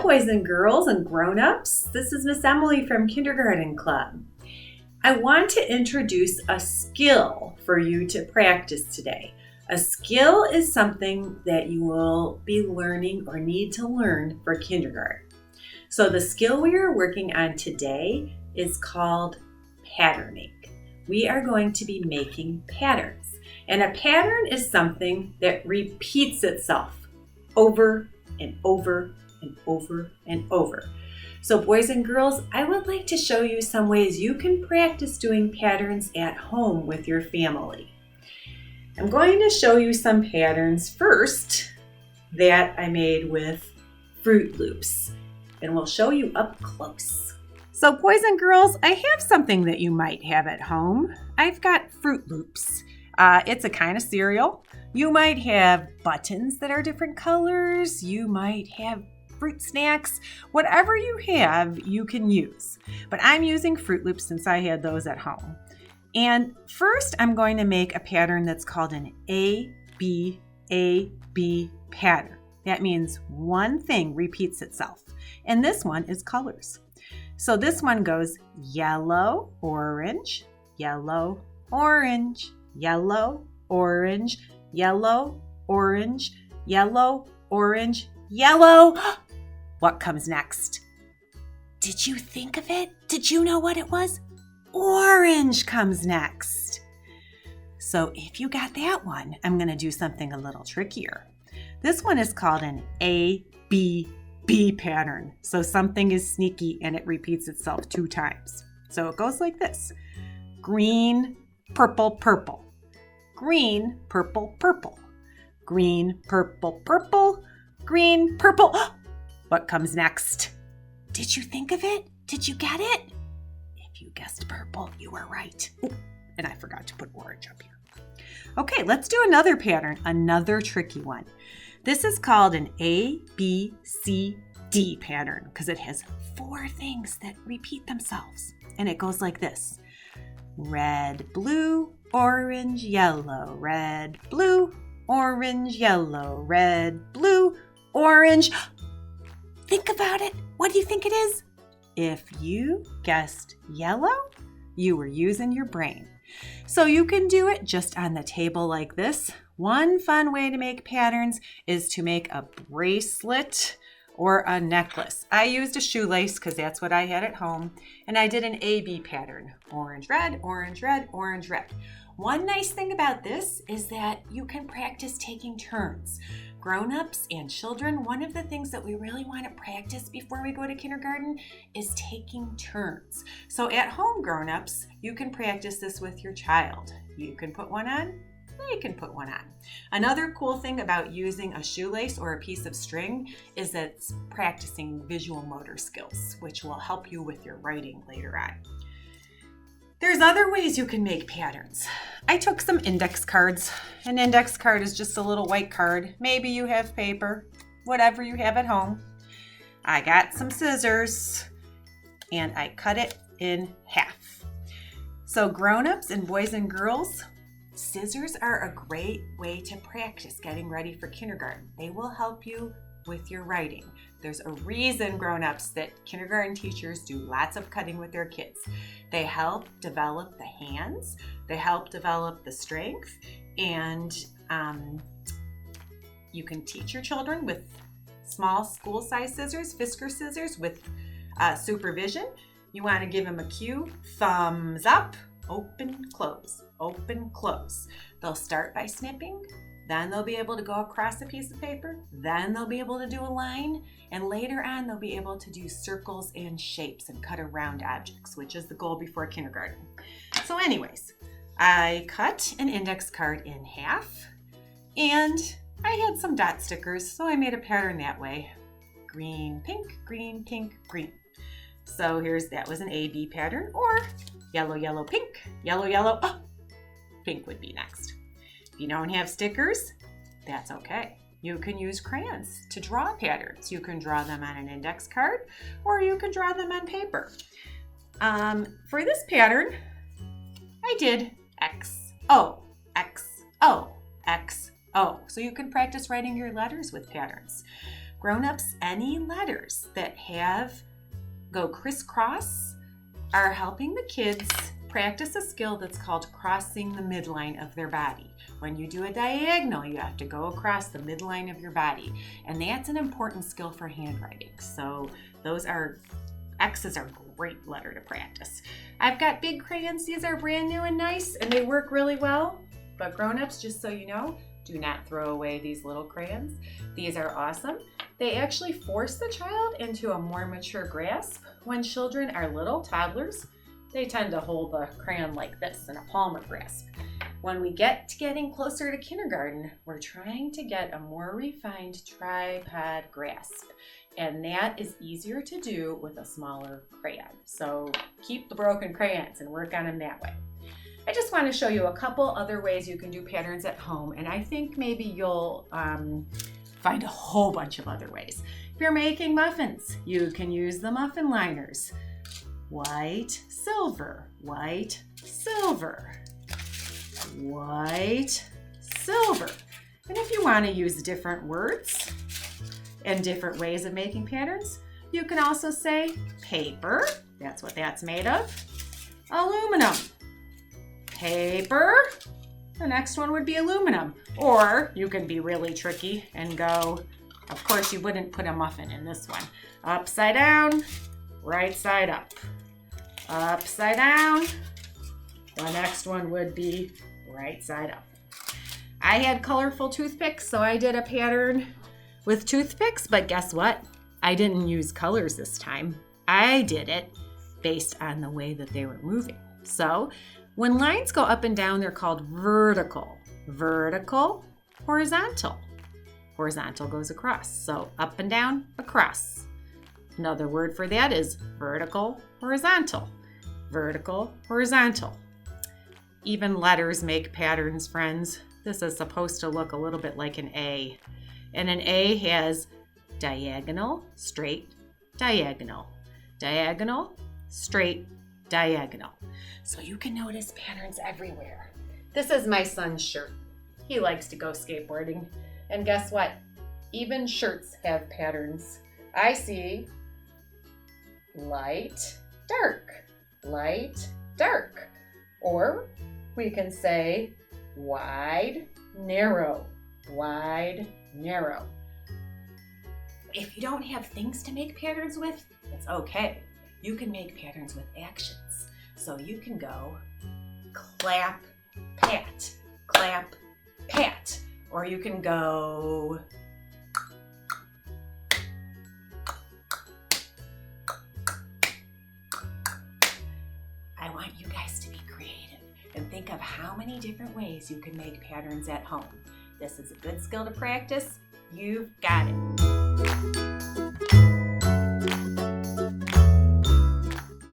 boys and girls and grown-ups. This is Miss Emily from Kindergarten Club. I want to introduce a skill for you to practice today. A skill is something that you will be learning or need to learn for kindergarten. So the skill we are working on today is called patterning. We are going to be making patterns. And a pattern is something that repeats itself over and over and over and over. So boys and girls, I would like to show you some ways you can practice doing patterns at home with your family. I'm going to show you some patterns first that I made with Fruit Loops, and we'll show you up close. So boys and girls, I have something that you might have at home. I've got Fruit Loops. It's a kind of cereal. You might have buttons that are different colors. You might have fruit snacks. Whatever you have, you can use. But I'm using Fruit Loops since I had those at home. And first, I'm going to make a pattern that's called an A-B-A-B pattern. That means one thing repeats itself. And this one is colors. So this one goes yellow, orange, yellow, orange, yellow, orange, yellow, orange, yellow, orange, yellow. What comes next? Did you think of it? Did you know what it was? Orange comes next. So if you got that one, I'm going to do something a little trickier. This one is called an A-B-B pattern. So something is sneaky and it repeats itself 2 times. So it goes like this. Green, purple, purple. Green, purple, purple. Green, purple, purple. Green, purple. What comes next? Did you think of it? Did you get it? If you guessed purple, you were right. Ooh, and I forgot to put orange up here. Okay, let's do another pattern, another tricky one. This is called an A-B-C-D pattern because it has 4 things that repeat themselves. And it goes like this. Red, blue, orange, yellow, red, blue, orange, yellow, red, blue, orange. Think about it. What do you think it is? If you guessed yellow, you were using your brain. So you can do it just on the table like this. One fun way to make patterns is to make a bracelet or a necklace. I used a shoelace because that's what I had at home. And I did an A-B pattern. Orange, red, orange, red, orange, red. One nice thing about this is that you can practice taking turns. Grown-ups and children, one of the things that we really want to practice before we go to kindergarten is taking turns. So at home, grown-ups, you can practice this with your child. You can put one on, they can put one on. Another cool thing about using a shoelace or a piece of string is that it's practicing visual motor skills, which will help you with your writing later on. There's other ways you can make patterns. I took some index cards. An index card is just a little white card. Maybe you have paper, whatever you have at home. I got some scissors and I cut it in half. So grown-ups and boys and girls, scissors are a great way to practice getting ready for kindergarten. They will help you with your writing. There's a reason, grown-ups, that kindergarten teachers do lots of cutting with their kids. They help develop the hands, they help develop the strength, and you can teach your children with small school-size scissors, Fisker scissors with supervision. You want to give them a cue, thumbs up, open, close, open, close. They'll start by snipping. Then they'll be able to go across a piece of paper. Then they'll be able to do a line. And later on, they'll be able to do circles and shapes and cut around objects, which is the goal before kindergarten. So anyways, I cut an index card in half. And I had some dot stickers, so I made a pattern that way. Green, pink, green, pink, green. So that was an A-B pattern, or yellow, yellow, pink, yellow, yellow, pink would be next. If you don't have stickers, that's okay. You can use crayons to draw patterns. You can draw them on an index card, or you can draw them on paper. For this pattern, I did X, O, X, O, X, O. So you can practice writing your letters with patterns. Grown-ups, any letters that go crisscross are helping the kids practice a skill that's called crossing the midline of their body. When you do a diagonal, you have to go across the midline of your body, and that's an important skill for handwriting. So X is a great letter to practice. I've got big crayons. These are brand new and nice, and they work really well. But grown-ups, just so you know, do not throw away these little crayons. These are awesome. They actually force the child into a more mature grasp. When children are little, toddlers, they tend to hold the crayon like this in a palmar grasp. When we get to getting closer to kindergarten, we're trying to get a more refined tripod grasp. And that is easier to do with a smaller crayon. So keep the broken crayons and work on them that way. I just want to show you a couple other ways you can do patterns at home, and I think maybe you'll find a whole bunch of other ways. If you're making muffins, you can use the muffin liners. White, silver, white, silver, white, silver. And if you want to use different words and different ways of making patterns, you can also say paper, that's what that's made of, aluminum, paper, the next one would be aluminum. Or you can be really tricky and go, of course you wouldn't put a muffin in this one, upside down, right side up, upside down. The next one would be right side up. I had colorful toothpicks, so I did a pattern with toothpicks, but guess what? I didn't use colors this time. I did it based on the way that they were moving. So when lines go up and down, they're called vertical. Vertical, horizontal. Horizontal goes across. So up and down, across. Another word for that is vertical, horizontal. Vertical, horizontal. Even letters make patterns, friends. This is supposed to look a little bit like an A. And an A has diagonal, straight, diagonal. Diagonal, straight, diagonal. So you can notice patterns everywhere. This is my son's shirt. He likes to go skateboarding. And guess what? Even shirts have patterns. I see light, dark, light, dark. Or we can say wide, narrow, wide, narrow. If you don't have things to make patterns with, it's okay. You can make patterns with actions. So you can go clap, pat, clap, pat. Or you can go I want you guys to be creative and think of how many different ways you can make patterns at home. This is a good skill to practice. You've got it.